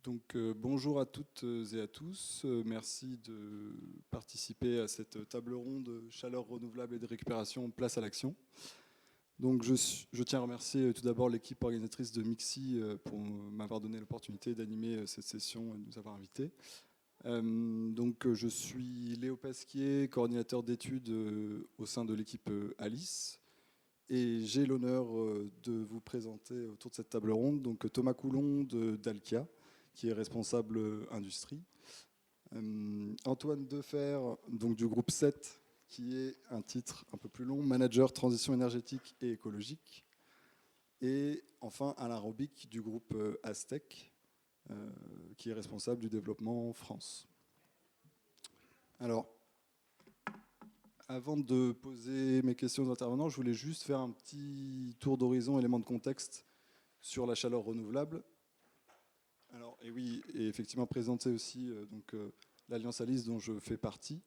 Donc bonjour à toutes et à tous. Merci de participer à cette table ronde chaleur renouvelable et de récupération place à l'action. Donc je tiens à remercier tout d'abord l'équipe organisatrice de Mixi pour m'avoir donné l'opportunité d'animer cette session et de nous avoir invités. Donc je suis Léo Pasquier, coordinateur d'études au sein de l'équipe Alice. Et j'ai l'honneur de vous présenter autour de cette table ronde donc Thomas Coulon d'Alkia, qui est responsable industrie. Antoine Defer, donc du groupe 7, qui est un titre un peu plus long, manager transition énergétique et écologique. Et enfin Alain Robic du groupe Aztec, qui est responsable du développement en France. Alors, avant de poser mes questions aux intervenants, je voulais juste faire un petit tour d'horizon, élément de contexte sur la chaleur renouvelable. Alors, et oui, et effectivement présenter aussi l'Alliance Alice dont je fais partie.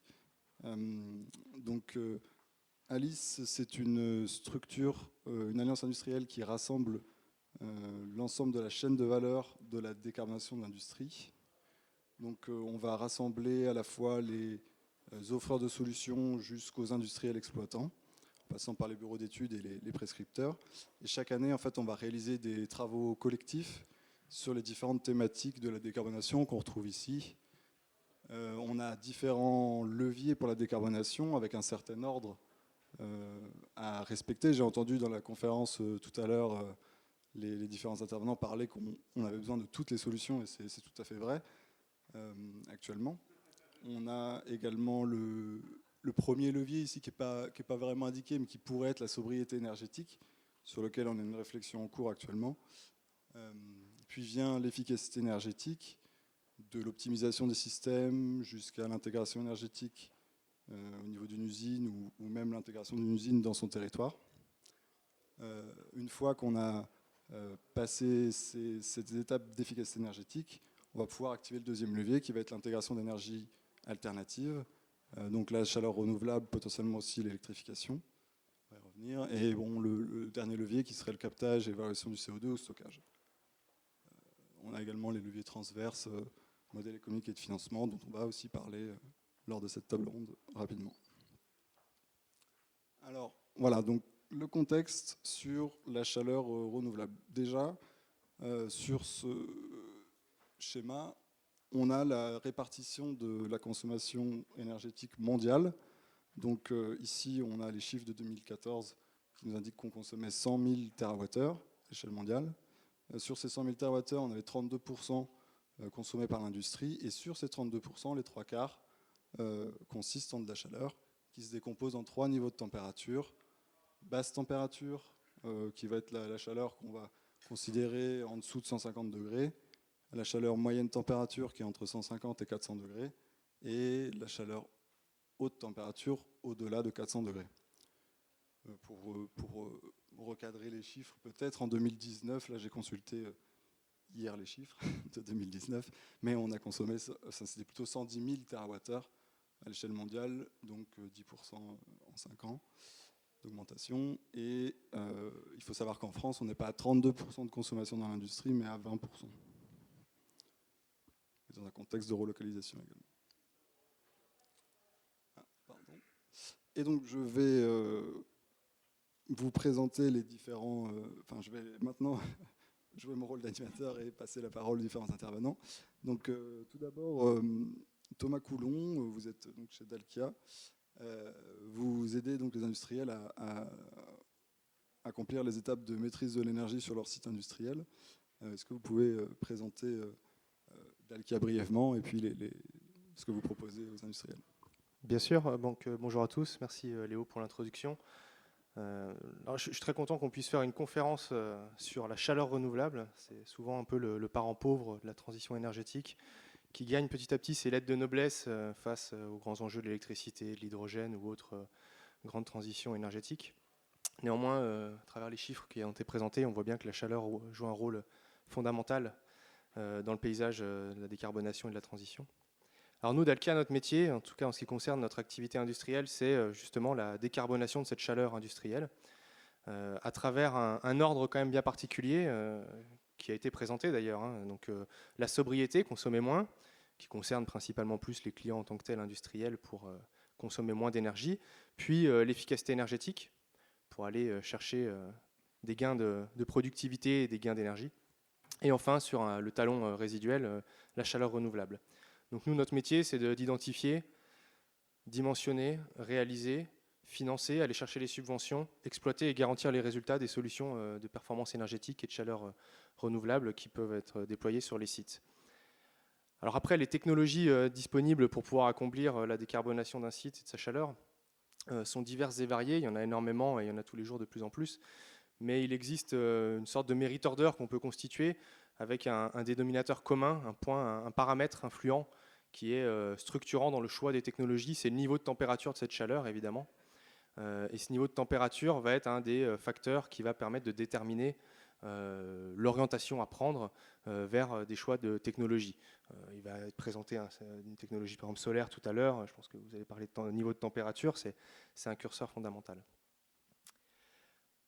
Alice, c'est une structure, une alliance industrielle qui rassemble l'ensemble de la chaîne de valeur de la décarbonation de l'industrie. Donc on va rassembler à la fois les offreurs de solutions jusqu'aux industriels exploitants, en passant par les bureaux d'études et les prescripteurs. Et chaque année, en fait, on va réaliser des travaux collectifs sur les différentes thématiques de la décarbonation qu'on retrouve ici. On a différents leviers pour la décarbonation avec un certain ordre à respecter. J'ai entendu dans la conférence tout à l'heure les différents intervenants parler qu'on avait besoin de toutes les solutions et c'est tout à fait vrai actuellement. On a également le premier levier ici qui n'est pas vraiment indiqué mais qui pourrait être la sobriété énergétique sur lequel on a une réflexion en cours actuellement. Puis vient l'efficacité énergétique, de l'optimisation des systèmes jusqu'à l'intégration énergétique au niveau d'une usine ou même l'intégration d'une usine dans son territoire. Une fois qu'on a passé ces étapes d'efficacité énergétique, on va pouvoir activer le deuxième levier qui va être l'intégration d'énergie alternative. Donc la chaleur renouvelable, potentiellement aussi l'électrification. On va y revenir. Et bon, le dernier levier qui serait le captage et l'évaluation du CO2 au stockage. On a également les leviers transverses, modèle économique et de financement, dont on va aussi parler lors de cette table ronde rapidement. Alors, voilà, donc le contexte sur la chaleur renouvelable. Déjà, sur ce schéma, on a la répartition de la consommation énergétique mondiale. Donc ici, on a les chiffres de 2014 qui nous indiquent qu'on consommait 100 000 TWh à l'échelle mondiale. Sur ces 100 000 TWh, on avait 32% consommés par l'industrie. Et sur ces 32%, les trois quarts consistent en de la chaleur qui se décompose en trois niveaux de température. Basse température, qui va être la chaleur qu'on va considérer en dessous de 150 degrés. La chaleur moyenne température qui est entre 150 et 400 degrés. Et la chaleur haute température au-delà de 400 degrés. Pour recadrer les chiffres, peut-être en 2019, là j'ai consulté hier les chiffres de 2019, mais on a consommé, ça c'était plutôt 110 000 TWh à l'échelle mondiale, donc 10% en 5 ans d'augmentation. Et il faut savoir qu'en France, on n'est pas à 32% de consommation dans l'industrie, mais à 20%. Dans un contexte de relocalisation également. Et donc je vais vous présenter les différents... je vais maintenant jouer mon rôle d'animateur et passer la parole aux différents intervenants. Donc tout d'abord, Thomas Coulon, vous êtes donc chez Dalkia. Vous aidez donc les industriels à accomplir les étapes de maîtrise de l'énergie sur leur site industriel. Est-ce que vous pouvez présenter Dalkia brièvement et puis ce que vous proposez aux industriels? Bien sûr, donc bonjour à tous, merci Léo pour l'introduction. Je suis très content qu'on puisse faire une conférence sur la chaleur renouvelable. C'est souvent un peu le parent pauvre de la transition énergétique qui gagne petit à petit ses lettres de noblesse face aux grands enjeux de l'électricité, de l'hydrogène ou autres grandes transitions énergétiques. Néanmoins, à travers les chiffres qui ont été présentés, on voit bien que la chaleur joue un rôle fondamental dans le paysage de la décarbonation et de la transition. Alors nous, Dalkia, notre métier, en tout cas en ce qui concerne notre activité industrielle, c'est justement la décarbonation de cette chaleur industrielle à travers un ordre quand même bien particulier qui a été présenté d'ailleurs. Donc la sobriété, consommer moins, qui concerne principalement plus les clients en tant que tels industriels pour consommer moins d'énergie, puis l'efficacité énergétique pour aller chercher des gains de productivité et des gains d'énergie. Et enfin, sur le talon résiduel, la chaleur renouvelable. Donc nous, notre métier, c'est d'identifier, dimensionner, réaliser, financer, aller chercher les subventions, exploiter et garantir les résultats des solutions de performance énergétique et de chaleur renouvelable qui peuvent être déployées sur les sites. Alors après, les technologies disponibles pour pouvoir accomplir la décarbonation d'un site et de sa chaleur sont diverses et variées. Il y en a énormément et il y en a tous les jours de plus en plus. Mais il existe une sorte de merit order qu'on peut constituer avec un dénominateur commun, un point, un paramètre influent qui est structurant dans le choix des technologies. C'est le niveau de température de cette chaleur, évidemment. Et ce niveau de température va être un des facteurs qui va permettre de déterminer l'orientation à prendre vers des choix de technologie. Il va être présenté une technologie par exemple solaire tout à l'heure. Je pense que vous avez parlé de niveau de température, c'est un curseur fondamental.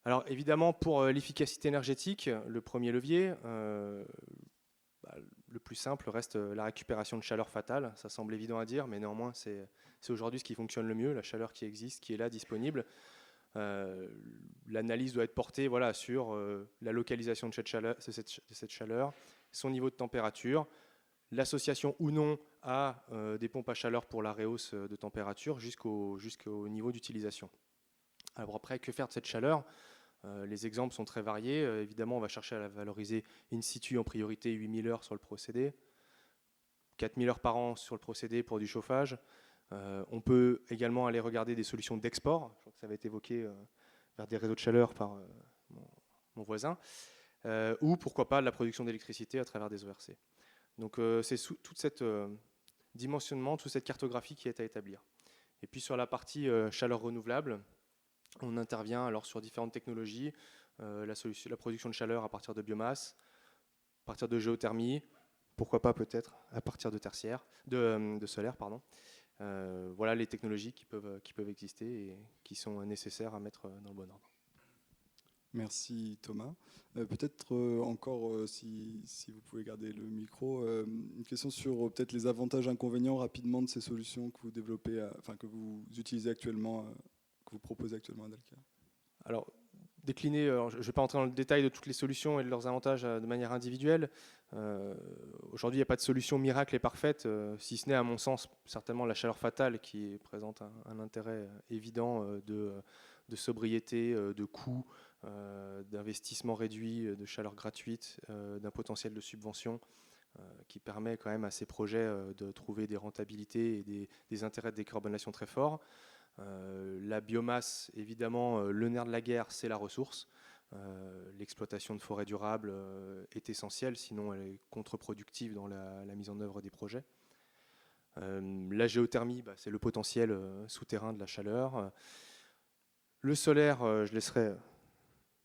Alors évidemment, pour l'efficacité énergétique, le premier levier, le plus simple reste la récupération de chaleur fatale. Ça semble évident à dire, mais néanmoins, c'est aujourd'hui ce qui fonctionne le mieux, la chaleur qui existe, qui est là, disponible. L'analyse doit être portée sur la localisation de cette chaleur, son niveau de température, l'association ou non à des pompes à chaleur pour la rehausse de température jusqu'au niveau d'utilisation. Alors après, que faire de cette chaleur ? Les exemples sont très variés. Évidemment, on va chercher à la valoriser in situ en priorité 8000 heures sur le procédé, 4000 heures par an sur le procédé pour du chauffage. On peut également aller regarder des solutions d'export. Je crois que ça va être évoqué vers des réseaux de chaleur par mon voisin. Ou pourquoi pas de la production d'électricité à travers des ERC. Donc c'est tout cet dimensionnement, toute cette cartographie qui est à établir. Et puis sur la partie chaleur renouvelable, on intervient alors sur différentes technologies, la production de chaleur à partir de biomasse, à partir de géothermie, pourquoi pas peut-être à partir de solaire, pardon. Voilà les technologies qui peuvent exister et qui sont nécessaires à mettre dans le bon ordre. Merci Thomas. Peut-être encore, si vous pouvez garder le micro, une question sur peut-être les avantages et inconvénients rapidement de ces solutions que vous développez, que vous utilisez actuellement, que vous proposez actuellement à Dalkia. Alors, décliner, je ne vais pas entrer dans le détail de toutes les solutions et de leurs avantages de manière individuelle. Aujourd'hui, il n'y a pas de solution miracle et parfaite, si ce n'est, à mon sens, certainement la chaleur fatale qui présente un intérêt évident de sobriété, de coût, d'investissement réduit, de chaleur gratuite, d'un potentiel de subvention qui permet quand même à ces projets de trouver des rentabilités et des intérêts de décarbonation très forts. La biomasse, évidemment, le nerf de la guerre, c'est la ressource. L'exploitation de forêts durables est essentielle, sinon elle est contre-productive dans la mise en œuvre des projets. La géothermie, c'est le potentiel souterrain de la chaleur. Le solaire, je laisserai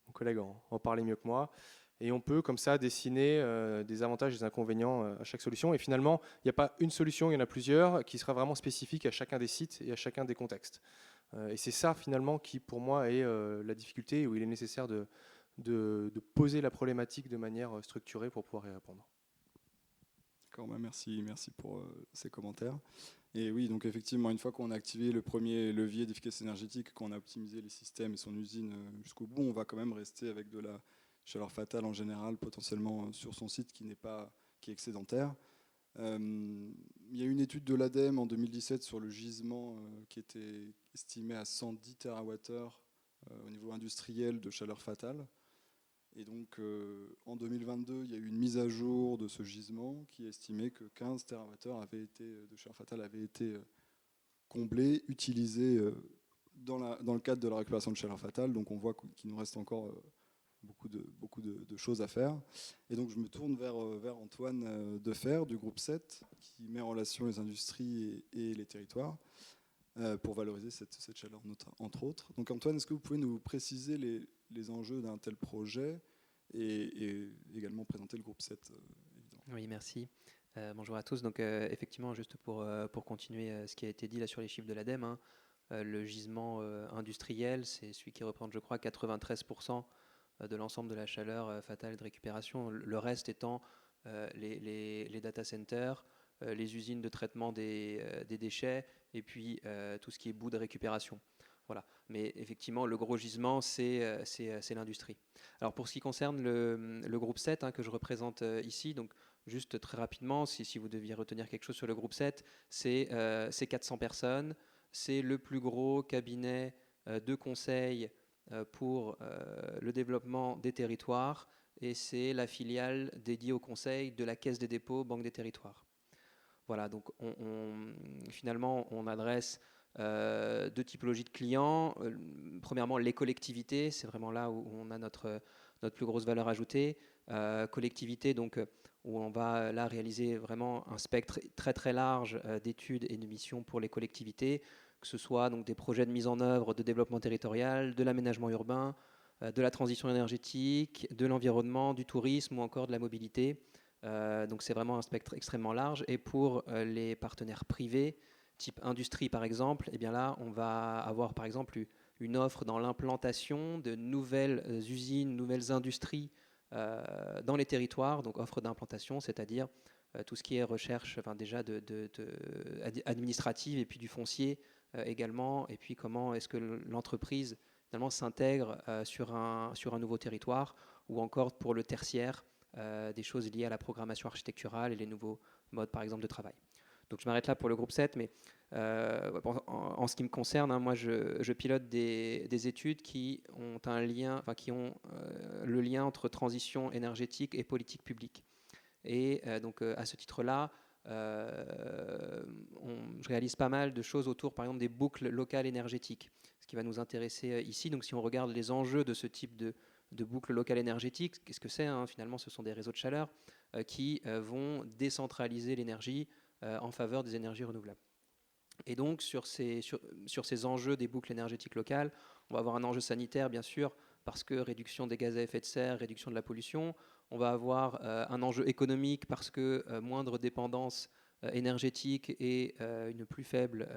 mon collègue en parler mieux que moi. Et on peut comme ça dessiner des avantages et des inconvénients à chaque solution. Et finalement, il n'y a pas une solution, il y en a plusieurs qui sera vraiment spécifique à chacun des sites et à chacun des contextes. Et c'est ça finalement qui pour moi est la difficulté, où il est nécessaire de poser la problématique de manière structurée pour pouvoir y répondre. D'accord, merci pour ces commentaires. Et oui, donc effectivement, une fois qu'on a activé le premier levier d'efficacité énergétique, qu'on a optimisé les systèmes et son usine jusqu'au bout, on va quand même rester avec de la chaleur fatale en général, potentiellement sur son site qui est excédentaire. Il y a une étude de l'ADEME en 2017 sur le gisement qui était estimé à 110 TWh au niveau industriel de chaleur fatale. Et donc en 2022, il y a eu une mise à jour de ce gisement qui estimait que 15 TWh de chaleur fatale avaient été comblés, utilisés dans le cadre de la récupération de chaleur fatale. Donc on voit qu'il nous reste encore beaucoup de choses à faire. Et donc je me tourne vers Antoine Defer du groupe 7 qui met en relation les industries et les territoires pour valoriser cette chaleur entre autres. Donc Antoine, est-ce que vous pouvez nous préciser les enjeux d'un tel projet et également présenter le groupe 7 évidemment. Oui, merci. Bonjour à tous. Donc effectivement, juste pour continuer ce qui a été dit là sur les chiffres de l'ADEME, le gisement industriel, c'est celui qui représente, je crois, 93% de l'ensemble de la chaleur fatale et de récupération, le reste étant les data centers, les usines de traitement des déchets et puis tout ce qui est bout de récupération. Voilà. Mais effectivement, le gros gisement, c'est l'industrie. Alors pour ce qui concerne le groupe 7 que je représente ici, donc juste très rapidement, si vous deviez retenir quelque chose sur le groupe 7, c'est 400 personnes, c'est le plus gros cabinet de conseil pour le développement des territoires et c'est la filiale dédiée au conseil de la Caisse des dépôts, Banque des territoires. Voilà, donc finalement, on adresse deux typologies de clients. Premièrement, les collectivités, c'est vraiment là où on a notre plus grosse valeur ajoutée. Collectivités, donc, où on va là réaliser vraiment un spectre très très large d'études et de missions pour les collectivités, que ce soit donc, des projets de mise en œuvre de développement territorial, de l'aménagement urbain, de la transition énergétique, de l'environnement, du tourisme ou encore de la mobilité. Donc c'est vraiment un spectre extrêmement large. Et pour les partenaires privés, type industrie par exemple, et bien là on va avoir par exemple une offre dans l'implantation de nouvelles usines, nouvelles industries dans les territoires, donc offre d'implantation, c'est-à-dire tout ce qui est recherche déjà administrative et puis du foncier également, et puis comment est-ce que l'entreprise finalement s'intègre sur un nouveau territoire, ou encore pour le tertiaire, des choses liées à la programmation architecturale et les nouveaux modes par exemple de travail. Donc je m'arrête là pour le groupe 7, mais en ce qui me concerne, moi je pilote des études qui ont un lien, qui ont le lien entre transition énergétique et politique publique. Et donc à ce titre-là, je réalise pas mal de choses autour, par exemple, des boucles locales énergétiques, ce qui va nous intéresser ici. Donc si on regarde les enjeux de ce type de boucles locales énergétiques, qu'est-ce que c'est finalement, ce sont des réseaux de chaleur qui vont décentraliser l'énergie en faveur des énergies renouvelables. Et donc sur ces enjeux des boucles énergétiques locales, on va avoir un enjeu sanitaire bien sûr, parce que réduction des gaz à effet de serre, réduction de la pollution. On va avoir un enjeu économique parce que moindre dépendance énergétique et une plus faible...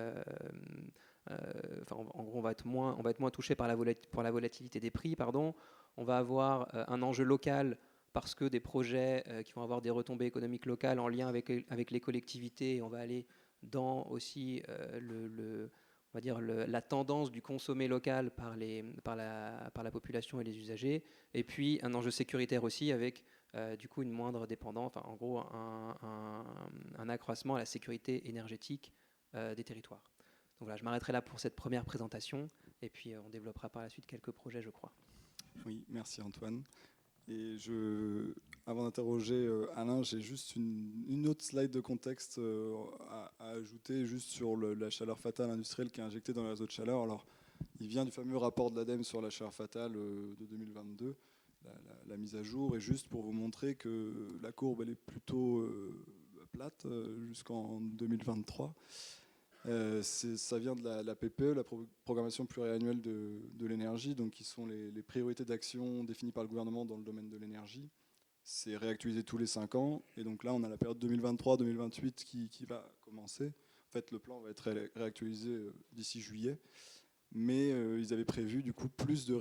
en gros, on va être moins touché par la volatilité des prix. On va avoir un enjeu local parce que des projets qui vont avoir des retombées économiques locales en lien avec les collectivités. On va aller dans aussi on va dire la tendance du consommer local par la population et les usagers. Et puis un enjeu sécuritaire aussi avec du coup une moindre dépendance, en gros un accroissement à la sécurité énergétique des territoires. Donc voilà, je m'arrêterai là pour cette première présentation et puis on développera par la suite quelques projets, je crois. Oui, merci Antoine. Et avant d'interroger Alain, j'ai juste une autre slide de contexte à ajouter juste sur la chaleur fatale industrielle qui est injectée dans les réseaux de chaleur. Alors, il vient du fameux rapport de l'ADEME sur la chaleur fatale de 2022, la mise à jour. Et juste pour vous montrer que la courbe, elle est plutôt plate jusqu'en 2023. Ça vient de la PPE, la programmation pluriannuelle de l'énergie, donc qui sont les priorités d'action définies par le gouvernement dans le domaine de l'énergie. C'est réactualisé tous les 5 ans, et donc là on a la période 2023-2028 qui va commencer. En fait, le plan va être réactualisé d'ici juillet, mais ils avaient prévu du coup plus de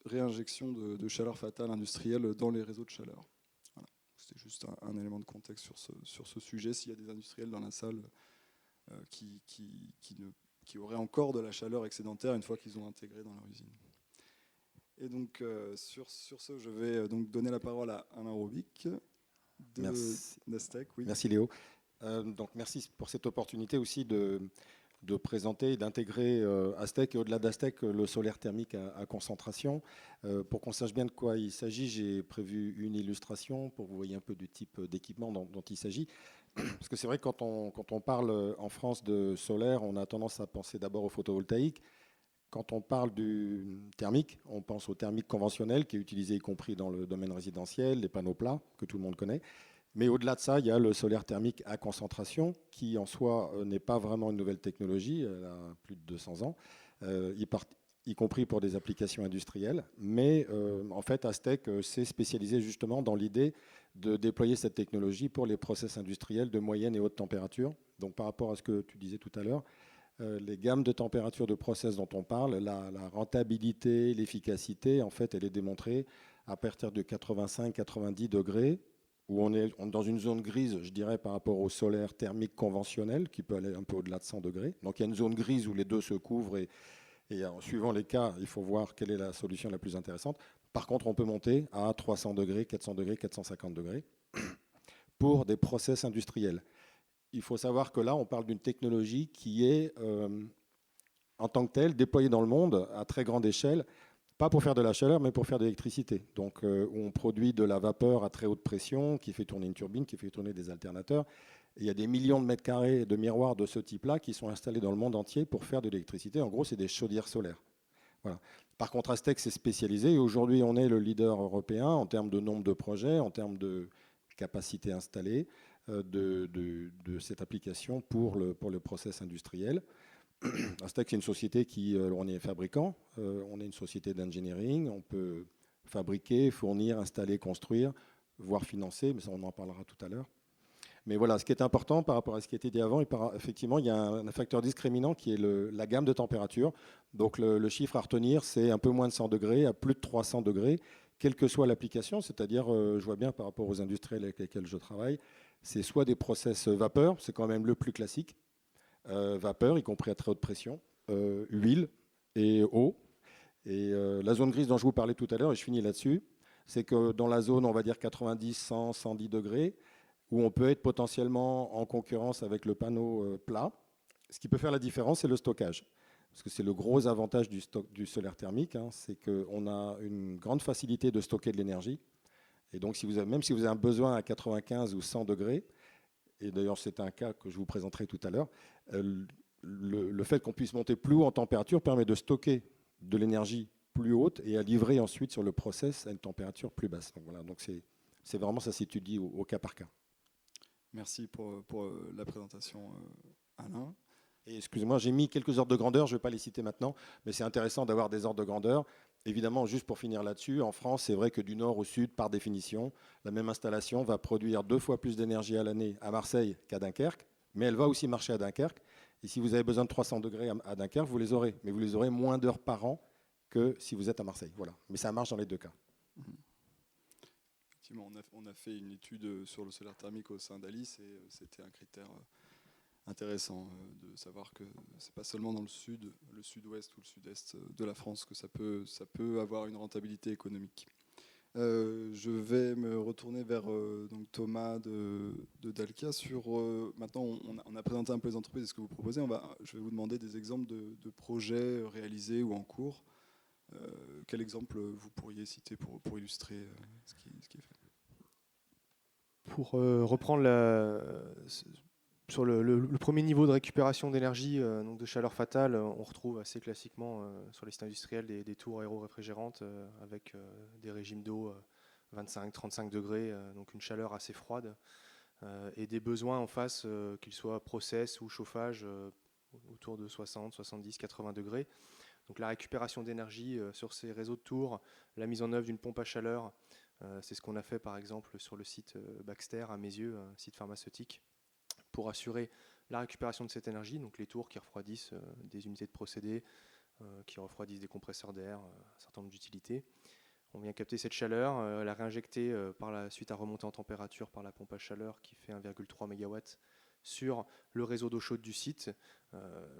réinjection de chaleur fatale industrielle dans les réseaux de chaleur. Voilà. C'était juste un élément de contexte sur ce sujet, s'il y a des industriels dans la salle qui auraient encore de la chaleur excédentaire une fois qu'ils ont intégré dans leur usine. Et donc, sur ce, je vais donc donner la parole à Alain Robic d'Astec. Oui. Merci Léo. Donc, merci pour cette opportunité aussi de présenter et d'intégrer Astec et au-delà d'Astec le solaire thermique à concentration. Pour qu'on sache bien de quoi il s'agit, j'ai prévu une illustration pour que vous voyez un peu du type d'équipement dont il s'agit. Parce que c'est vrai que quand on parle en France de solaire, on a tendance à penser d'abord au photovoltaïque. Quand on parle du thermique, on pense au thermique conventionnel qui est utilisé y compris dans le domaine résidentiel, les panneaux plats que tout le monde connaît. Mais au-delà de ça, il y a le solaire thermique à concentration qui en soi n'est pas vraiment une nouvelle technologie, elle a plus de 200 ans, y compris pour des applications industrielles. Mais en fait, Astec s'est spécialisé justement dans l'idée de déployer cette technologie pour les process industriels de moyenne et haute température. Donc par rapport à ce que tu disais tout à l'heure, les gammes de température de process dont on parle, la rentabilité, l'efficacité, en fait, elle est démontrée à partir de 85-90 degrés, où on est dans une zone grise, je dirais, par rapport au solaire thermique conventionnel, qui peut aller un peu au-delà de 100 degrés. Donc il y a une zone grise où les deux se couvrent et en suivant les cas, il faut voir quelle est la solution la plus intéressante. Par contre, on peut monter à 300 degrés, 400 degrés, 450 degrés pour des process industriels. Il faut savoir que là, on parle d'une technologie qui est, en tant que telle, déployée dans le monde à très grande échelle, pas pour faire de la chaleur, mais pour faire de l'électricité. Donc, on produit de la vapeur à très haute pression qui fait tourner une turbine, qui fait tourner des alternateurs. Et il y a des millions de mètres carrés de miroirs de ce type-là qui sont installés dans le monde entier pour faire de l'électricité. En gros, c'est des chaudières solaires. Voilà. Par contre, Astec s'est spécialisé et aujourd'hui, on est le leader européen en termes de nombre de projets, en termes de capacité installée de cette application pour le process industriel. Astec, c'est une société qui, on est fabricant, on est une société d'engineering, on peut fabriquer, fournir, installer, construire, voire financer, mais ça on en parlera tout à l'heure. Mais voilà, ce qui est important par rapport à ce qui a été dit avant, effectivement, il y a un facteur discriminant qui est la gamme de température. Donc le chiffre à retenir, c'est un peu moins de 100 degrés à plus de 300 degrés, quelle que soit l'application, c'est-à-dire, je vois bien par rapport aux industriels avec lesquels je travaille, c'est soit des process vapeur, c'est quand même le plus classique, vapeur, y compris à très haute pression, huile et eau. Et la zone grise dont je vous parlais tout à l'heure, et je finis là-dessus, c'est que dans la zone, on va dire 90, 100, 110 degrés, où on peut être potentiellement en concurrence avec le panneau plat, ce qui peut faire la différence, c'est le stockage. Parce que c'est le gros avantage du solaire thermique, hein, c'est qu'on a une grande facilité de stocker de l'énergie. Et donc, même si vous avez un besoin à 95 ou 100 degrés, et d'ailleurs c'est un cas que je vous présenterai tout à l'heure, le fait qu'on puisse monter plus haut en température permet de stocker de l'énergie plus haute et à livrer ensuite sur le process à une température plus basse. Donc voilà, donc c'est vraiment, ça s'étudie au cas par cas. Merci pour la présentation, Alain. Et excusez-moi, j'ai mis quelques ordres de grandeur, je ne vais pas les citer maintenant, mais c'est intéressant d'avoir des ordres de grandeur. Évidemment, juste pour finir là-dessus, en France, c'est vrai que du nord au sud, par définition, la même installation va produire 2 fois plus d'énergie à l'année à Marseille qu'à Dunkerque, mais elle va aussi marcher à Dunkerque. Et si vous avez besoin de 300 degrés à Dunkerque, vous les aurez, mais vous les aurez moins d'heures par an que si vous êtes à Marseille. Voilà. Mais ça marche dans les deux cas. Effectivement, on a fait une étude sur le solaire thermique au sein d'Alice et c'était un critère intéressant de savoir que c'est pas seulement dans le sud, le sud-ouest ou le sud-est de la France que ça peut avoir une rentabilité économique. Je vais me retourner vers donc Thomas de Dalkia sur maintenant on a présenté un peu les entreprises et ce que vous proposez. Je vais vous demander des exemples de projets réalisés ou en cours. Quel exemple vous pourriez citer pour illustrer ce qui est fait? Pour reprendre sur le premier niveau de récupération d'énergie, donc de chaleur fatale, on retrouve assez classiquement sur les sites industriels des tours aéro-réfrigérantes avec des régimes d'eau 25-35 degrés, donc une chaleur assez froide, et des besoins en face, qu'ils soient process ou chauffage, autour de 60, 70, 80 degrés. Donc la récupération d'énergie sur ces réseaux de tours, la mise en œuvre d'une pompe à chaleur, c'est ce qu'on a fait par exemple sur le site Baxter à Meyzieux, un site pharmaceutique, pour assurer la récupération de cette énergie, donc les tours qui refroidissent des unités de procédés, qui refroidissent des compresseurs d'air, un certain nombre d'utilités. On vient capter cette chaleur, la réinjecter par la suite à remonter en température par la pompe à chaleur qui fait 1,3 MW sur le réseau d'eau chaude du site,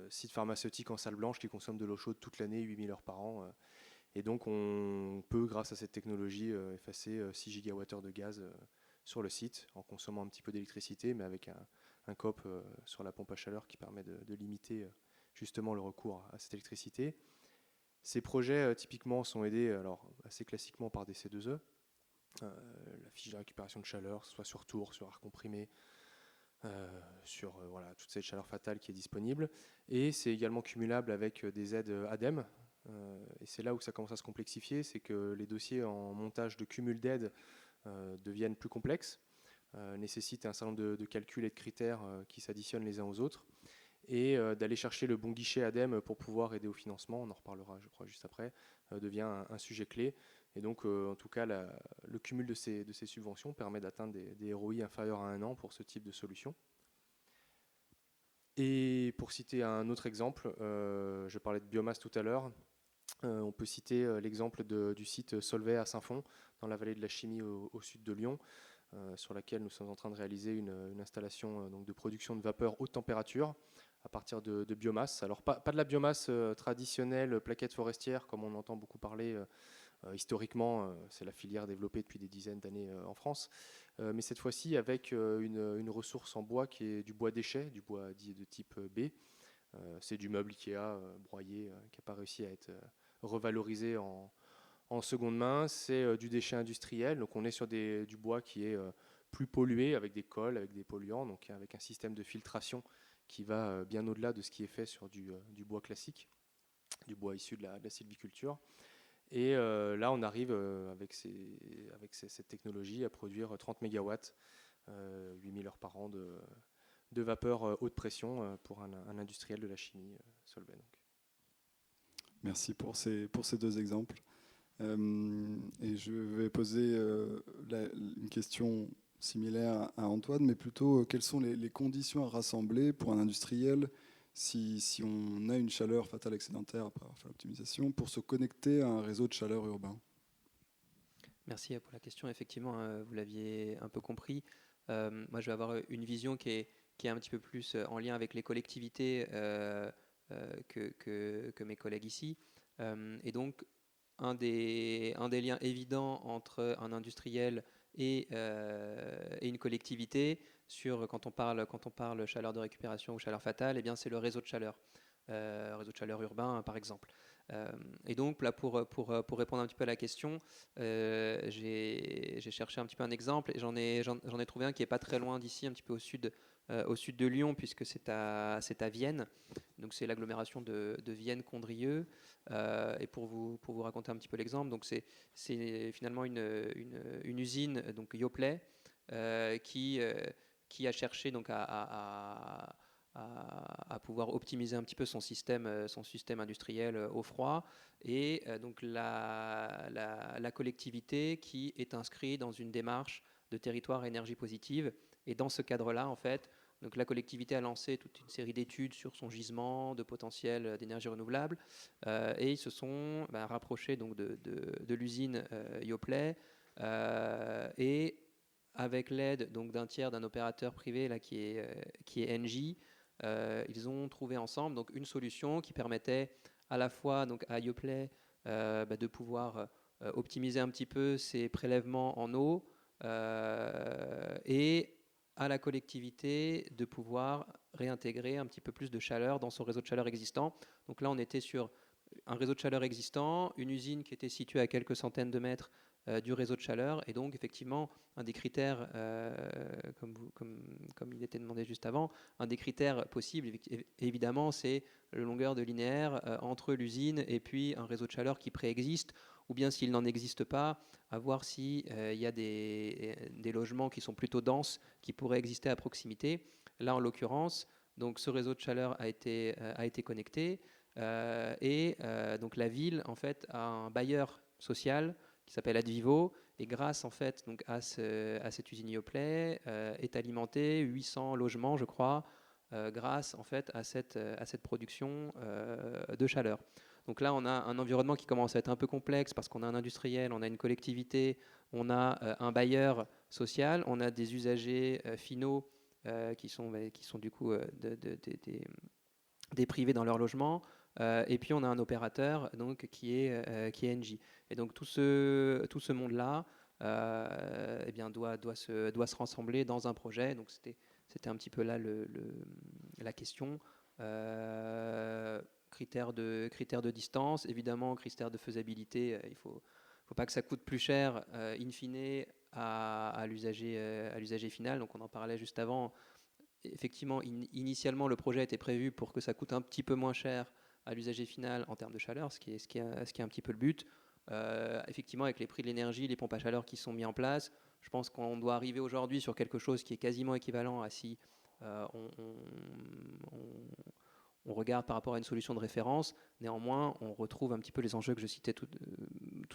site pharmaceutique en salle blanche qui consomme de l'eau chaude toute l'année, 8000 heures par an. Et donc on peut, grâce à cette technologie, effacer 6 gigawattheures de gaz sur le site en consommant un petit peu d'électricité, mais avec un COP sur la pompe à chaleur qui permet de limiter justement le recours à cette électricité. Ces projets typiquement sont aidés alors, assez classiquement par des C2E, la fiche de récupération de chaleur, soit sur tour, sur air comprimé, sur voilà, toute cette chaleur fatale qui est disponible. Et c'est également cumulable avec des aides ADEME. Et c'est là où ça commence à se complexifier, c'est que les dossiers en montage de cumul d'aides deviennent plus complexes, nécessitent un certain nombre de calculs et de critères qui s'additionnent les uns aux autres, et d'aller chercher le bon guichet ADEME pour pouvoir aider au financement, on en reparlera je crois juste après, devient un sujet clé. Et donc en tout cas le cumul de ces subventions permet d'atteindre des ROI inférieurs à 1 an pour ce type de solution. Et pour citer un autre exemple, je parlais de biomasse tout à l'heure, on peut citer l'exemple du site Solvay à Saint-Fond, dans la vallée de la Chimie au sud de Lyon, sur laquelle nous sommes en train de réaliser une installation donc de production de vapeur haute température à partir de biomasse. Alors pas de la biomasse traditionnelle, plaquette forestière, comme on entend beaucoup parler historiquement, c'est la filière développée depuis des dizaines d'années en France, mais cette fois-ci avec une ressource en bois qui est du bois déchet, du bois dit de type B. C'est du meuble Ikea broyé qui n'a pas réussi à être revalorisé en seconde main. C'est du déchet industriel, donc on est sur du bois qui est plus pollué, avec des cols, avec des polluants, donc avec un système de filtration qui va bien au-delà de ce qui est fait sur du bois classique, du bois issu de la sylviculture. Et là, on arrive avec cette technologie à produire 30 MW, 8000 heures par an de vapeur haute pression pour un industriel de la chimie, Solvay. Donc. Merci pour ces 2 exemples. Et je vais poser une question similaire à Antoine, mais plutôt quelles sont les conditions à rassembler pour un industriel si on a une chaleur fatale excédentaire après avoir fait l'optimisation pour se connecter à un réseau de chaleur urbain. Merci pour la question. Effectivement, vous l'aviez un peu compris. Moi, je vais avoir une vision qui est un petit peu plus en lien avec les collectivités que mes collègues ici. Et donc, un des liens évidents entre un industriel et une collectivité quand on parle chaleur de récupération ou chaleur fatale, eh bien c'est le réseau de chaleur urbain par exemple. Et donc là pour répondre un petit peu à la question, j'ai cherché un petit peu un exemple et j'en ai trouvé un qui est pas très loin d'ici, un petit peu au sud de Lyon, puisque c'est à Vienne. Donc c'est l'agglomération de Vienne-Condrieu. Et pour vous raconter un petit peu l'exemple, donc c'est finalement une usine, donc Yoplait, qui a cherché donc à pouvoir optimiser un petit peu son système industriel au froid, et donc la collectivité qui est inscrite dans une démarche de territoire à énergie positive. Et dans ce cadre-là, en fait, donc la collectivité a lancé toute une série d'études sur son gisement de potentiel d'énergie renouvelable, et ils se sont rapprochés donc de l'usine Yoplait, et avec l'aide donc d'un tiers, d'un opérateur privé là, qui est Engie, ils ont trouvé ensemble donc une solution qui permettait à la fois donc à Yoplait de pouvoir optimiser un petit peu ses prélèvements en eau, et à la collectivité de pouvoir réintégrer un petit peu plus de chaleur dans son réseau de chaleur existant. Donc là, on était sur un réseau de chaleur existant, une usine qui était située à quelques centaines de mètres du réseau de chaleur, et donc effectivement un des critères, comme il était demandé juste avant, un des critères possibles évidemment c'est la longueur de linéaire entre l'usine et puis un réseau de chaleur qui préexiste, ou bien s'il n'en existe pas, à voir s'il y a des logements qui sont plutôt denses qui pourraient exister à proximité. Là en l'occurrence, donc ce réseau de chaleur a été connecté, et donc la ville en fait a un bailleur social qui s'appelle Advivo, et grâce en fait donc à cette usine Yoplait est alimenté 800 logements, je crois, grâce en fait à cette production de chaleur. Donc là, on a un environnement qui commence à être un peu complexe parce qu'on a un industriel, on a une collectivité, on a un bailleur social, on a des usagers finaux qui sont du coup des privés dans leur logement, et puis on a un opérateur donc qui est Engie. Et donc tout ce monde-là eh bien doit se rassembler dans un projet. Donc c'était un petit peu là la question. Critères de distance, évidemment, critères de faisabilité. Il faut pas que ça coûte plus cher in fine à l'usager final. Donc on en parlait juste avant. Effectivement, initialement, le projet était prévu pour que ça coûte un petit peu moins cher à l'usager final en termes de chaleur, ce qui est un petit peu le but. Effectivement, avec les prix de l'énergie, les pompes à chaleur qui sont mis en place, je pense qu'on doit arriver aujourd'hui sur quelque chose qui est quasiment équivalent à si on regarde par rapport à une solution de référence. Néanmoins, on retrouve un petit peu les enjeux que je citais tout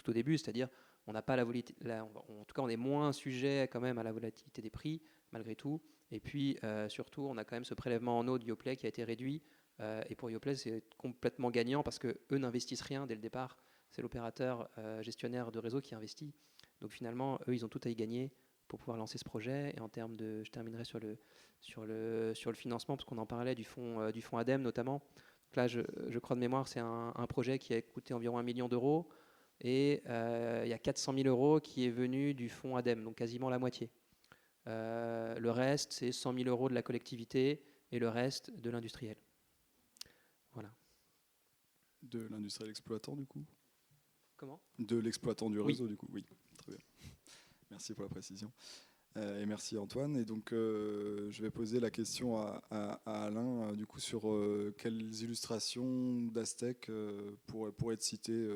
au début, c'est-à-dire on n'a pas la volatilité, en tout cas on est moins sujet quand même à la volatilité des prix malgré tout. Et puis surtout, on a quand même ce prélèvement en eau de Yoplait qui a été réduit. Et pour Yoplait, c'est complètement gagnant parce qu'eux n'investissent rien dès le départ. C'est l'opérateur gestionnaire de réseau qui investit. Donc finalement, eux, ils ont tout à y gagner pour pouvoir lancer ce projet. Et en termes de, je terminerai sur le financement, parce qu'on en parlait du fonds ADEME notamment. Donc là, je crois de mémoire, c'est un projet qui a coûté environ 1 million d'euros. Et il y a 400 000 euros qui est venu du fonds ADEME, donc quasiment la moitié. Le reste, c'est 100 000 euros de la collectivité et le reste de l'industriel. Voilà. De l'industriel exploitant, du coup? Comment? De l'exploitant du réseau, Oui. du coup. Oui, très bien. Merci pour la précision. Et merci Antoine. Et donc, je vais poser la question à Alain, du coup, sur quelles illustrations d'Aztec pourraient être citées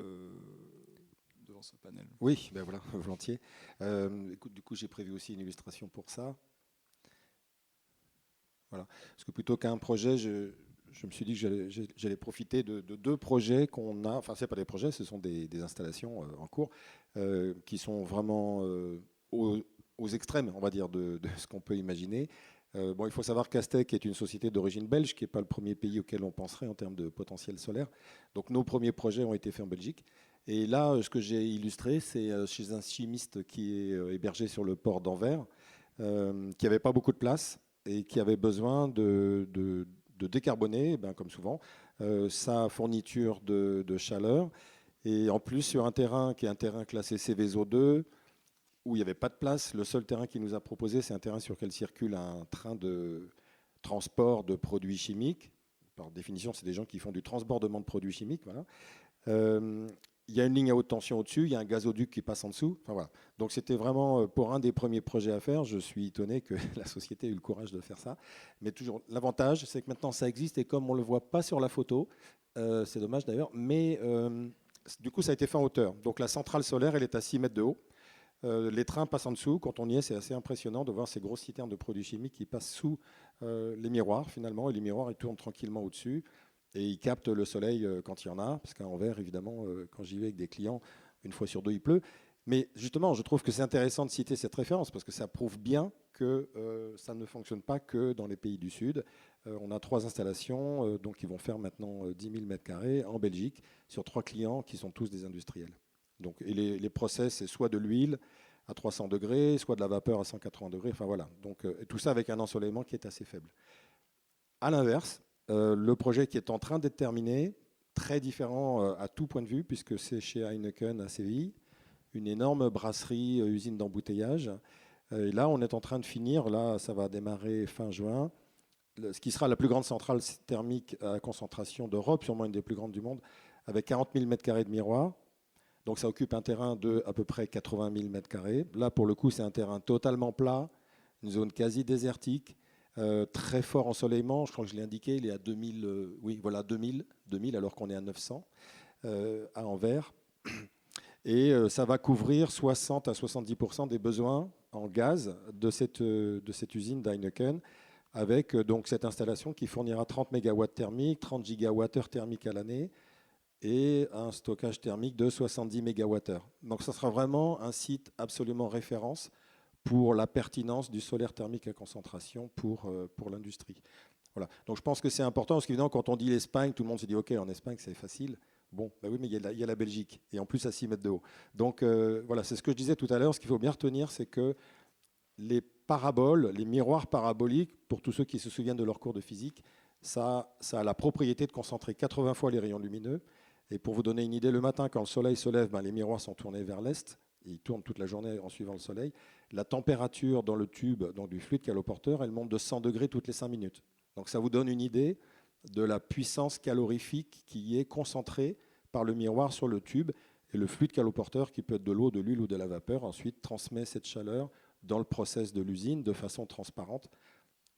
devant ce panel. Oui, ben voilà, volontiers. Écoute, du coup, j'ai prévu aussi une illustration pour ça. Voilà. Parce que plutôt qu'un projet, je me suis dit que j'allais profiter de deux projets qu'on a. Enfin, ce n'est pas des projets, ce sont des installations en cours qui sont vraiment aux extrêmes, on va dire, de ce qu'on peut imaginer. Bon, il faut savoir qu'Aztec est une société d'origine belge, qui n'est pas le premier pays auquel on penserait en termes de potentiel solaire. Donc nos premiers projets ont été faits en Belgique. Et là, ce que j'ai illustré, c'est chez un chimiste qui est hébergé sur le port d'Anvers, qui n'avait pas beaucoup de place et qui avait besoin de décarboner, comme souvent, sa fourniture de chaleur. Et en plus, sur un terrain qui est un terrain classé Céveso2, où il n'y avait pas de place, le seul terrain qu'il nous a proposé, c'est un terrain sur lequel circule un train de transport de produits chimiques. Par définition, c'est des gens qui font du transbordement de produits chimiques. Voilà. Il y a une ligne à haute tension au-dessus, il y a un gazoduc qui passe en dessous. Enfin, voilà. Donc c'était vraiment pour un des premiers projets à faire. Je suis étonné que la société ait eu le courage de faire ça. Mais toujours, l'avantage, c'est que maintenant ça existe et comme on ne le voit pas sur la photo, c'est dommage d'ailleurs, mais du coup ça a été fait en hauteur. Donc la centrale solaire, elle est à 6 mètres de haut. Les trains passent en dessous. Quand on y est, c'est assez impressionnant de voir ces grosses citernes de produits chimiques qui passent sous les miroirs finalement. Et les miroirs, ils tournent tranquillement au-dessus. Et ils captent le soleil quand il y en a. Parce qu'à Anvers, évidemment, quand j'y vais avec des clients, une fois sur deux, il pleut. Mais justement, je trouve que c'est intéressant de citer cette référence parce que ça prouve bien que ça ne fonctionne pas que dans les pays du Sud. On a 3 installations donc qui vont faire maintenant 10 000 m² en Belgique sur 3 clients qui sont tous des industriels. Donc, et les process, c'est soit de l'huile à 300 degrés, soit de la vapeur à 180 degrés. Enfin voilà. Donc, tout ça avec un ensoleillement qui est assez faible. À l'inverse, le projet qui est en train d'être terminé, très différent à tout point de vue, puisque c'est chez Heineken à Séville, une énorme brasserie, usine d'embouteillage. Et là, on est en train de finir. Là, ça va démarrer fin juin. Ce qui sera la plus grande centrale thermique à concentration d'Europe, sûrement une des plus grandes du monde, avec 40 000 m² de miroirs. Donc ça occupe un terrain de à peu près 80 000 m². Là, pour le coup, c'est un terrain totalement plat, une zone quasi désertique, très fort ensoleillement. Je crois que je l'ai indiqué, il est à 2000, oui, voilà, 2000 alors qu'on est à 900 à Anvers. Et ça va couvrir 60 à 70% des besoins en gaz de cette usine d'Heineken, avec donc cette installation qui fournira 30 MW thermiques, 30 GWh thermiques à l'année, et un stockage thermique de 70 MWh. Donc ça sera vraiment un site absolument référence pour la pertinence du solaire thermique à concentration pour l'industrie. Voilà. Donc je pense que c'est important, parce qu'évidemment, quand on dit l'Espagne, tout le monde se dit « Ok, en Espagne, c'est facile ». Bon, bah oui, mais il y a la Belgique, et en plus à 6 mètres de haut. Donc voilà, c'est ce que je disais tout à l'heure. Ce qu'il faut bien retenir, c'est que les paraboles, les miroirs paraboliques, pour tous ceux qui se souviennent de leur cours de physique, ça a la propriété de concentrer 80 fois les rayons lumineux. Et pour vous donner une idée, le matin, quand le soleil se lève, les miroirs sont tournés vers l'est. Ils tournent toute la journée en suivant le soleil. La température dans le tube, donc du fluide caloporteur, elle monte de 100 degrés toutes les 5 minutes. Donc ça vous donne une idée de la puissance calorifique qui est concentrée par le miroir sur le tube. Et le fluide caloporteur, qui peut être de l'eau, de l'huile ou de la vapeur, ensuite transmet cette chaleur dans le process de l'usine de façon transparente.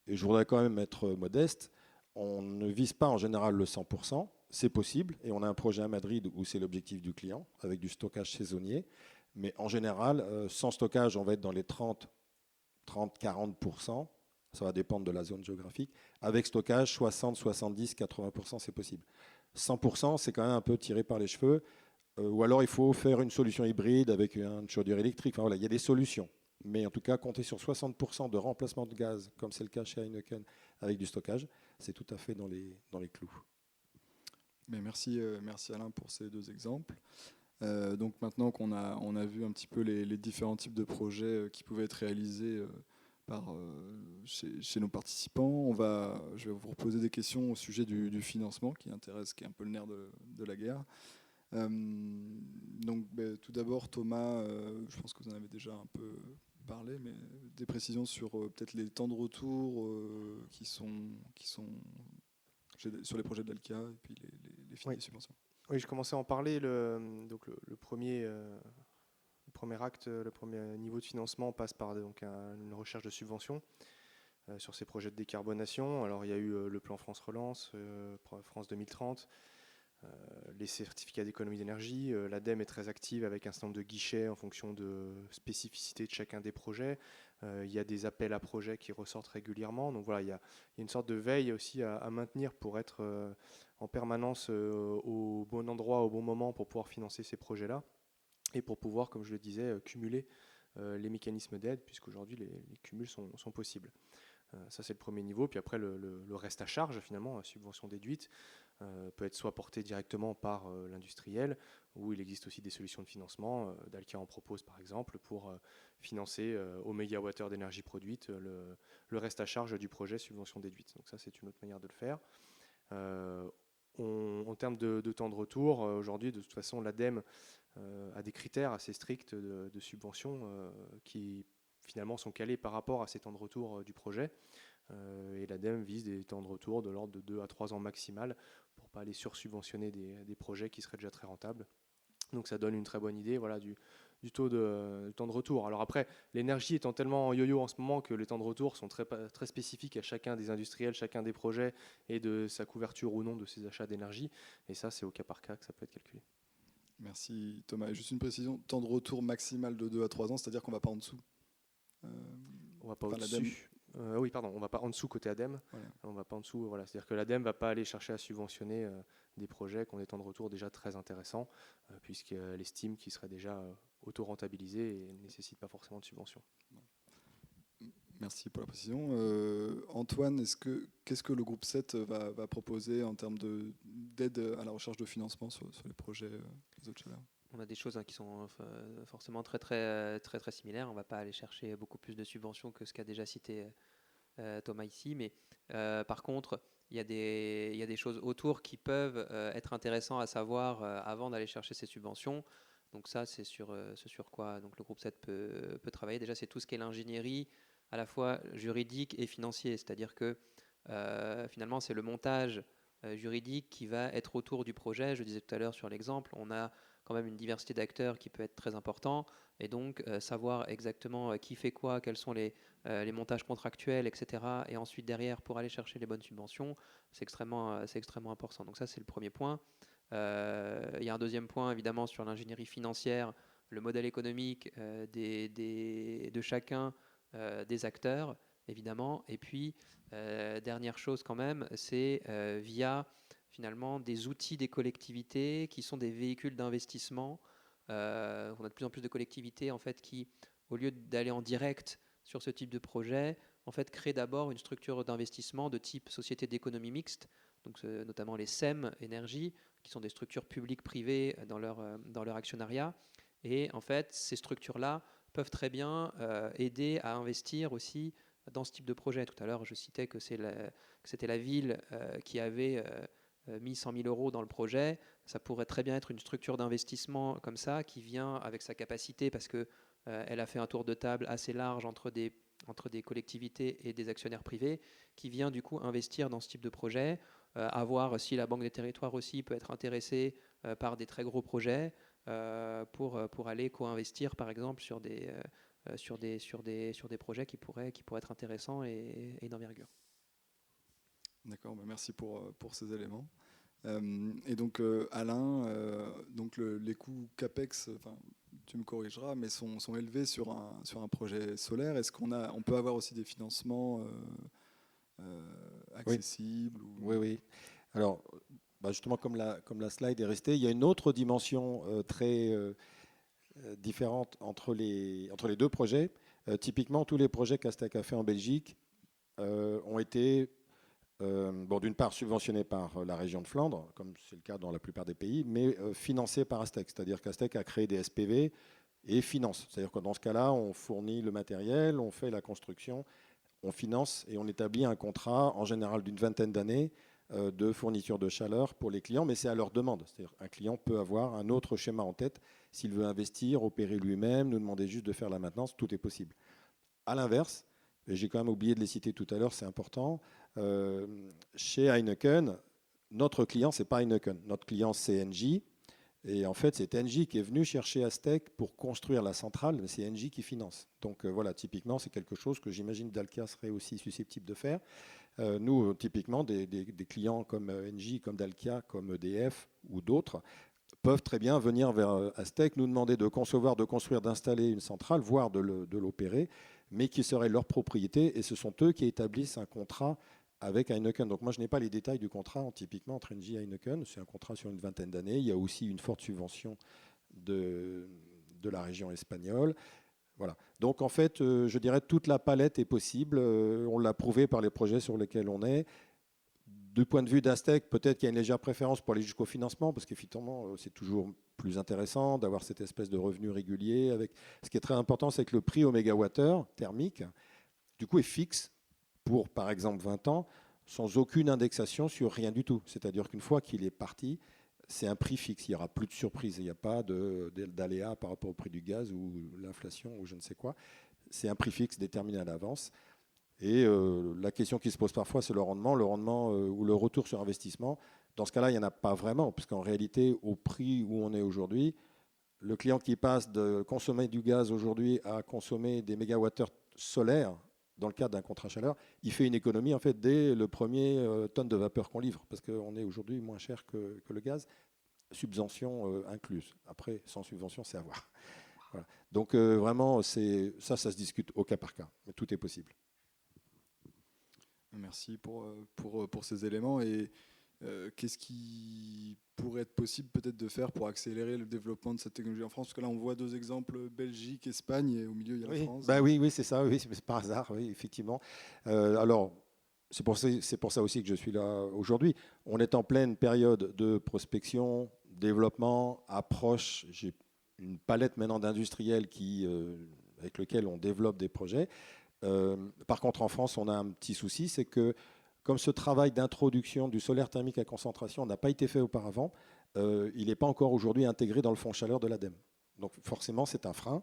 Et je voudrais quand même être modeste. On ne vise pas en général le 100%. C'est possible, et on a un projet à Madrid où c'est l'objectif du client, avec du stockage saisonnier. Mais en général, sans stockage, on va être dans les 30-40%. Ça va dépendre de la zone géographique. Avec stockage, 60, 70, 80%, c'est possible. 100%, c'est quand même un peu tiré par les cheveux. Ou alors, il faut faire une solution hybride avec une chaudière électrique. Enfin, voilà, il y a des solutions. Mais en tout cas, compter sur 60% de remplacement de gaz, comme c'est le cas chez Heineken, avec du stockage, c'est tout à fait dans les clous. Mais merci Alain pour ces 2 exemples. Donc maintenant on a vu un petit peu les différents types de projets qui pouvaient être réalisés chez nos participants, je vais vous reposer des questions au sujet du financement qui est un peu le nerf de la guerre. Tout d'abord, Thomas, je pense que vous en avez déjà un peu parlé, mais des précisions sur peut-être les temps de retour qui sont sur les projets de l'Alkia et puis les filets de subvention. Oui, je commençais à en parler. Le premier acte, le premier niveau de financement passe par donc, une recherche de subventions sur ces projets de décarbonation. Alors, il y a eu le plan France Relance, France 2030, les certificats d'économie d'énergie. L'ADEME est très active avec un certain nombre de guichets en fonction de spécificité de chacun des projets. Il y a des appels à projets qui ressortent régulièrement. Donc voilà, il y a une sorte de veille aussi à maintenir pour être en permanence au bon endroit, au bon moment pour pouvoir financer ces projets-là et pour pouvoir, comme je le disais, cumuler les mécanismes d'aide, puisqu'aujourd'hui les cumuls sont possibles. Ça, c'est le premier niveau. Puis après, le reste à charge, finalement, la subvention déduite, peut être soit porté directement par l'industriel, ou il existe aussi des solutions de financement. Dalkia en propose, par exemple, pour financer au mégawattheure d'énergie produite le reste à charge du projet subvention déduite. Donc ça, c'est une autre manière de le faire. En termes de temps de retour, aujourd'hui, de toute façon, l'ADEME a des critères assez stricts de subvention qui finalement sont calés par rapport à ces temps de retour du projet. Et l'ADEME vise des temps de retour de l'ordre de 2 à 3 ans maximal pour ne pas aller sursubventionner des projets qui seraient déjà très rentables. Donc ça donne une très bonne idée du temps de retour. Alors après, l'énergie étant tellement en yo-yo en ce moment que les temps de retour sont très, très spécifiques à chacun des industriels, chacun des projets et de sa couverture ou non de ses achats d'énergie. Et ça, c'est au cas par cas que ça peut être calculé. Merci Thomas. Et juste une précision, temps de retour maximal de 2 à 3 ans, c'est-à-dire qu'on ne va pas en dessous. On ne va pas au-dessus. Oui, pardon, on ne va pas en dessous côté ADEME. Voilà. On va pas en dessous. Voilà. C'est-à-dire que l'ADEME ne va pas aller chercher à subventionner des projets qui ont des temps de retour déjà très intéressants, puisqu'elle estime qu'ils seraient déjà auto-rentabilisés et ne nécessitent pas forcément de subvention. Merci pour la précision. Antoine, qu'est-ce que le groupe 7 va proposer en termes d'aide à la recherche de financement sur les projets réseau de chaleur? On a des choses qui sont forcément très, très, très, très similaires. On ne va pas aller chercher beaucoup plus de subventions que ce qu'a déjà cité Thomas ici. Mais par contre, il y a des choses autour qui peuvent être intéressantes à savoir avant d'aller chercher ces subventions. Donc ça, c'est sur quoi donc le groupe 7 peut travailler. Déjà, c'est tout ce qui est l'ingénierie, à la fois juridique et financier. C'est-à-dire que finalement, c'est le montage juridique qui va être autour du projet. Je disais tout à l'heure sur l'exemple, on a quand même une diversité d'acteurs qui peut être très important. Et donc, savoir exactement qui fait quoi, quels sont les montages contractuels, etc. Et ensuite, derrière, pour aller chercher les bonnes subventions, c'est extrêmement important. Donc ça, c'est le premier point. Il y a un deuxième point, évidemment, sur l'ingénierie financière, le modèle économique de chacun des acteurs, évidemment. Et puis, dernière chose quand même, c'est via finalement des outils des collectivités qui sont des véhicules d'investissement. On a de plus en plus de collectivités en fait, qui, au lieu d'aller en direct sur ce type de projet, en fait, créent d'abord une structure d'investissement de type société d'économie mixte, donc notamment les SEM énergie, qui sont des structures publiques-privées dans leur actionnariat. Et en fait, ces structures-là peuvent très bien aider à investir aussi dans ce type de projet. Tout à l'heure, je citais que c'était la ville qui avait mis 100 000 € dans le projet. Ça pourrait très bien être une structure d'investissement comme ça, qui vient avec sa capacité, parce qu'elle a fait un tour de table assez large entre des collectivités et des actionnaires privés, qui vient du coup investir dans ce type de projet, à voir si la Banque des Territoires aussi peut être intéressée par des très gros projets, pour aller co-investir par exemple sur des projets qui pourraient être intéressants et d'envergure. D'accord, merci pour ces éléments. Et donc Alain, donc les coûts CAPEX, tu me corrigeras, mais sont élevés sur un projet solaire. Est-ce qu'on peut avoir aussi des financements accessibles? Oui. Alors, justement, comme la slide est restée, il y a une autre dimension très différente entre les deux projets. Typiquement, tous les projets qu'Astec a fait en Belgique ont été bon, d'une part subventionné par la région de Flandre, comme c'est le cas dans la plupart des pays, mais financé par Astec. C'est-à-dire qu'Astec a créé des SPV et finance. C'est-à-dire que dans ce cas-là, on fournit le matériel, on fait la construction, on finance et on établit un contrat, en général d'une vingtaine d'années, de fourniture de chaleur pour les clients, mais c'est à leur demande. C'est-à-dire qu'un client peut avoir un autre schéma en tête. S'il veut investir, opérer lui-même, nous demander juste de faire la maintenance, tout est possible. À l'inverse, et j'ai quand même oublié de les citer tout à l'heure, c'est important, chez Heineken, notre client, ce n'est pas Heineken. Notre client, c'est Engie. Et en fait, c'est Engie qui est venu chercher Astec pour construire la centrale, mais c'est Engie qui finance. Donc voilà, typiquement, c'est quelque chose que j'imagine Dalkia serait aussi susceptible de faire. Nous, typiquement, des clients comme Engie, comme Dalkia, comme EDF ou d'autres peuvent très bien venir vers Astec, nous demander de concevoir, de construire, d'installer une centrale, voire de l'opérer, mais qui serait leur propriété. Et ce sont eux qui établissent un contrat avec Heineken. Donc moi, je n'ai pas les détails du contrat typiquement entre Engie et Heineken. C'est un contrat sur une vingtaine d'années. Il y a aussi une forte subvention de la région espagnole. Voilà. Donc en fait, je dirais toute la palette est possible. On l'a prouvé par les projets sur lesquels on est. Du point de vue d'Astec, peut-être qu'il y a une légère préférence pour aller jusqu'au financement, parce qu'effectivement, c'est toujours plus intéressant d'avoir cette espèce de revenu régulier. Avec... Ce qui est très important, c'est que le prix au mégawattheure thermique, du coup, est fixe pour, par exemple, 20 ans, sans aucune indexation sur rien du tout. C'est-à-dire qu'une fois qu'il est parti, c'est un prix fixe. Il n'y aura plus de surprise. Il n'y a pas d'aléa par rapport au prix du gaz ou l'inflation ou je ne sais quoi. C'est un prix fixe déterminé à l'avance. Et la question qui se pose parfois, c'est le rendement ou le retour sur investissement. Dans ce cas-là, il n'y en a pas vraiment, puisqu'en réalité, au prix où on est aujourd'hui, le client qui passe de consommer du gaz aujourd'hui à consommer des mégawattheures solaires, dans le cadre d'un contrat chaleur, il fait une économie en fait dès le premier tonne de vapeur qu'on livre, parce qu'on est aujourd'hui moins cher que le gaz, subvention incluse. Après, sans subvention, c'est à voir. Voilà. Donc vraiment, ça se discute au cas par cas, mais tout est possible. Merci pour ces éléments. Et qu'est-ce qui pourrait être possible peut-être de faire pour accélérer le développement de cette technologie en France? Parce que là, on voit deux exemples, Belgique, Espagne, et au milieu, il y a la France. Bah oui, c'est ça, oui, c'est par hasard, oui, effectivement. Alors, c'est pour ça aussi que je suis là aujourd'hui. On est en pleine période de prospection, développement, approche. J'ai une palette maintenant d'industriels avec lesquels on développe des projets. Par contre, en France, on a un petit souci, c'est que comme ce travail d'introduction du solaire thermique à concentration n'a pas été fait auparavant, il n'est pas encore aujourd'hui intégré dans le fonds chaleur de l'ADEME. Donc forcément, c'est un frein.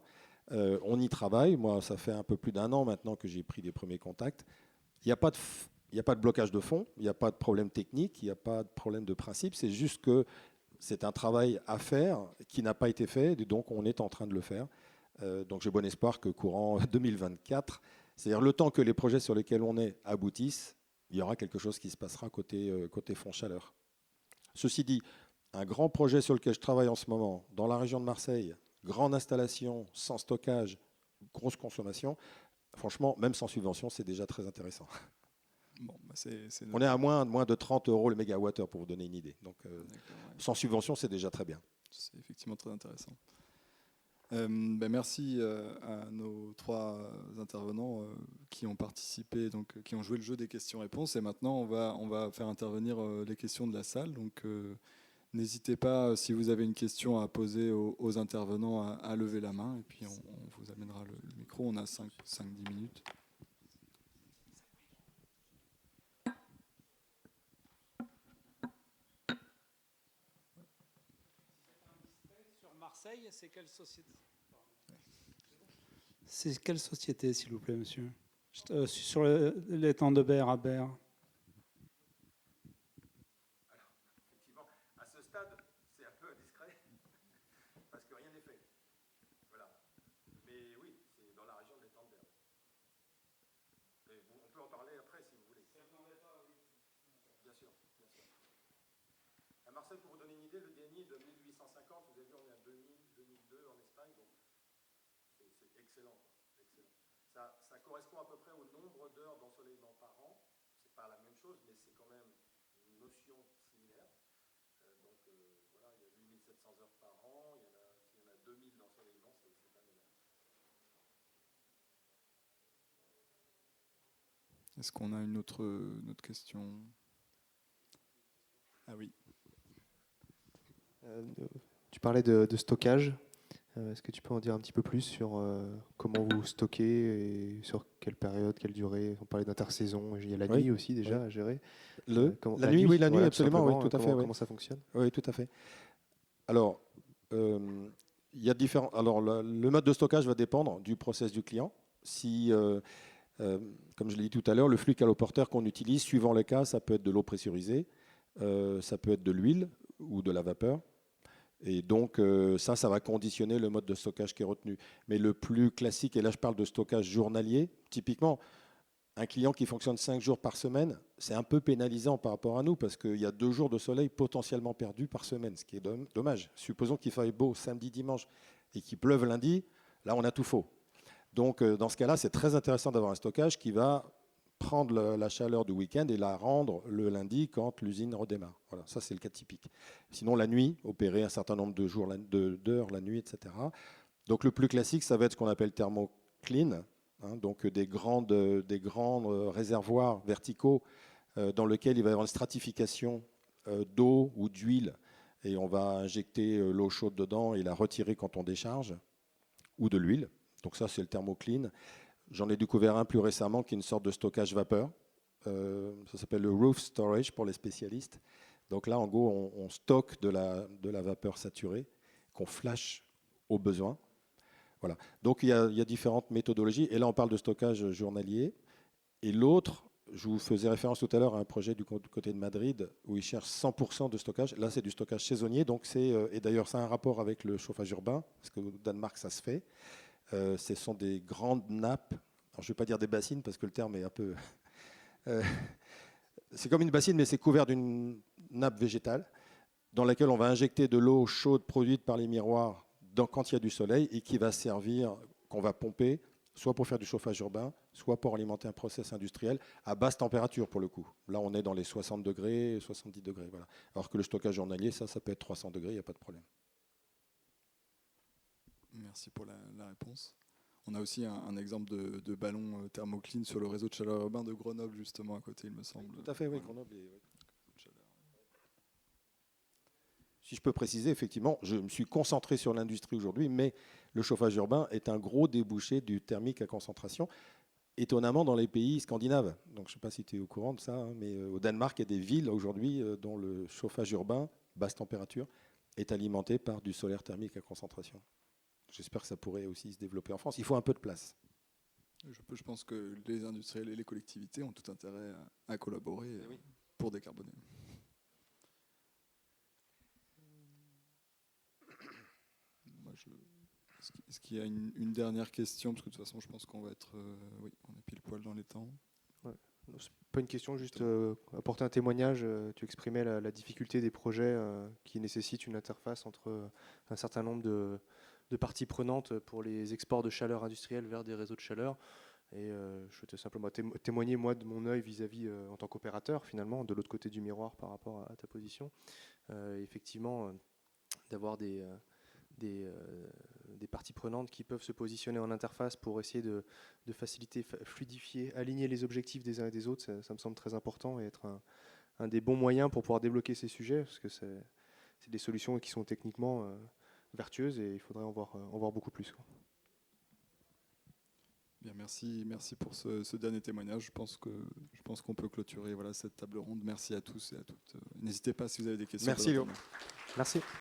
On y travaille. Moi, ça fait un peu plus d'1 an maintenant que j'ai pris des premiers contacts. Il n'y a pas de blocage de fond, il n'y a pas de problème technique, il n'y a pas de problème de principe. C'est juste que c'est un travail à faire qui n'a pas été fait, et donc on est en train de le faire. Donc j'ai bon espoir que courant 2024, c'est-à-dire le temps que les projets sur lesquels on est aboutissent, il y aura quelque chose qui se passera côté fonds chaleur. Ceci dit, un grand projet sur lequel je travaille en ce moment, dans la région de Marseille, grande installation, sans stockage, grosse consommation, franchement, même sans subvention, c'est déjà très intéressant. Bon, bah on est à moins de 30 € le mégawattheure pour vous donner une idée. Donc, sans subvention, c'est déjà très bien. C'est effectivement très intéressant. Merci à nos 3 intervenants qui ont participé, donc qui ont joué le jeu des questions-réponses. Et maintenant, on va faire intervenir les questions de la salle. Donc, n'hésitez pas, si vous avez une question à poser aux intervenants, à lever la main. Et puis, on vous amènera le micro. On a 5-10 minutes. C'est quelle société? C'est quelle société, s'il vous plaît, monsieur? Sur l'étang de Berre à Berre. Alors, effectivement, à ce stade, c'est un peu indiscret, parce que rien n'est fait. Voilà. Mais oui, c'est dans la région de l'étang de Berre. On peut en parler après, si vous voulez. Bien sûr, bien sûr. À Marseille, pour vous donner une idée, le DNI de 1850, vous avez vu, on est à 2000, 2002 en Espagne, donc c'est excellent, excellent. Ça correspond à peu près au nombre d'heures d'ensoleillement par an. C'est pas la même chose, mais c'est quand même une notion similaire. Donc voilà, il y a 8700 heures par an, s'il y en a 2000 d'ensoleillement, c'est pas énorme. Est-ce qu'on a une autre question? Ah oui. Tu parlais de stockage. Est-ce que tu peux en dire un petit peu plus sur comment vous stockez et sur quelle période, quelle durée? On parlait d'intersaison, il y a la nuit aussi déjà à gérer. La nuit, oui, voilà, absolument, oui, tout à fait. Comment ça fonctionne? Oui, tout à fait. Alors, il y a différents. Alors, le mode de stockage va dépendre du process du client. Si, comme je l'ai dit tout à l'heure, le flux caloporteur qu'on utilise, suivant les cas, ça peut être de l'eau pressurisée, ça peut être de l'huile ou de la vapeur. Et donc, ça va conditionner le mode de stockage qui est retenu. Mais le plus classique, et là je parle de stockage journalier, typiquement, un client qui fonctionne 5 jours par semaine, c'est un peu pénalisant par rapport à nous parce qu'il y a 2 jours de soleil potentiellement perdus par semaine, ce qui est dommage. Supposons qu'il faille beau samedi, dimanche et qu'il pleuve lundi, là on a tout faux. Donc dans ce cas-là, c'est très intéressant d'avoir un stockage qui va prendre la chaleur du week-end et la rendre le lundi quand l'usine redémarre. Voilà, ça c'est le cas typique. Sinon la nuit, opérer un certain nombre de jours, d'heures la nuit, etc. Donc le plus classique, ça va être ce qu'on appelle thermoclean. Donc des grands réservoirs verticaux dans lesquels il va y avoir une stratification d'eau ou d'huile et on va injecter l'eau chaude dedans et la retirer quand on décharge, ou de l'huile. Donc ça c'est le thermoclean. J'en ai découvert un plus récemment qui est une sorte de stockage vapeur. Ça s'appelle le roof storage pour les spécialistes. Donc là en gros on stocke de la vapeur saturée qu'on flash au besoin. Voilà. Donc il y a différentes méthodologies. Et là, on parle de stockage journalier. Et l'autre, je vous faisais référence tout à l'heure à un projet du côté de Madrid où ils cherchent 100% de stockage. Là, c'est du stockage saisonnier. Donc et d'ailleurs, ça a un rapport avec le chauffage urbain, parce qu'au Danemark, ça se fait. Ce sont des grandes nappes. Alors, je ne vais pas dire des bassines, parce que le terme est un peu... c'est comme une bassine, mais c'est couvert d'une nappe végétale dans laquelle on va injecter de l'eau chaude produite par les miroirs quand il y a du soleil et qui va servir, qu'on va pomper, soit pour faire du chauffage urbain, soit pour alimenter un process industriel à basse température pour le coup. Là, on est dans les 60 degrés, 70 degrés. Voilà. Alors que le stockage journalier, ça peut être 300 degrés, il n'y a pas de problème. Merci pour la réponse. On a aussi un exemple de ballon thermoclean sur le réseau de chaleur urbain de Grenoble, justement, à côté, il me semble. Tout à fait, oui, Grenoble. Si je peux préciser, effectivement, je me suis concentré sur l'industrie aujourd'hui, mais le chauffage urbain est un gros débouché du thermique à concentration, étonnamment dans les pays scandinaves. Donc, je ne sais pas si tu es au courant de ça, mais au Danemark, il y a des villes aujourd'hui dont le chauffage urbain, basse température, est alimenté par du solaire thermique à concentration. J'espère que ça pourrait aussi se développer en France. Il faut un peu de place. Je pense que les industriels et les collectivités ont tout intérêt à collaborer pour décarboner. Est-ce qu'il y a une dernière question? Parce que de toute façon, je pense qu'on va être... oui, on est pile poil dans les temps. Ouais. C'est pas une question, juste apporter un témoignage. Tu exprimais la difficulté des projets qui nécessitent une interface entre un certain nombre de parties prenantes pour les exports de chaleur industrielle vers des réseaux de chaleur. Et je souhaitais simplement témoigner, moi, de mon œil vis-à-vis, en tant qu'opérateur, finalement, de l'autre côté du miroir par rapport à ta position. Effectivement, d'avoir des parties prenantes qui peuvent se positionner en interface pour essayer de faciliter, fluidifier, aligner les objectifs des uns et des autres, ça me semble très important et être un des bons moyens pour pouvoir débloquer ces sujets, parce que c'est des solutions qui sont techniquement vertueuses et il faudrait en voir beaucoup plus, quoi. Bien, merci pour ce dernier témoignage. Je pense qu'on peut clôturer cette table ronde. Merci à tous et à toutes. N'hésitez pas si vous avez des questions. Merci Léo. Merci.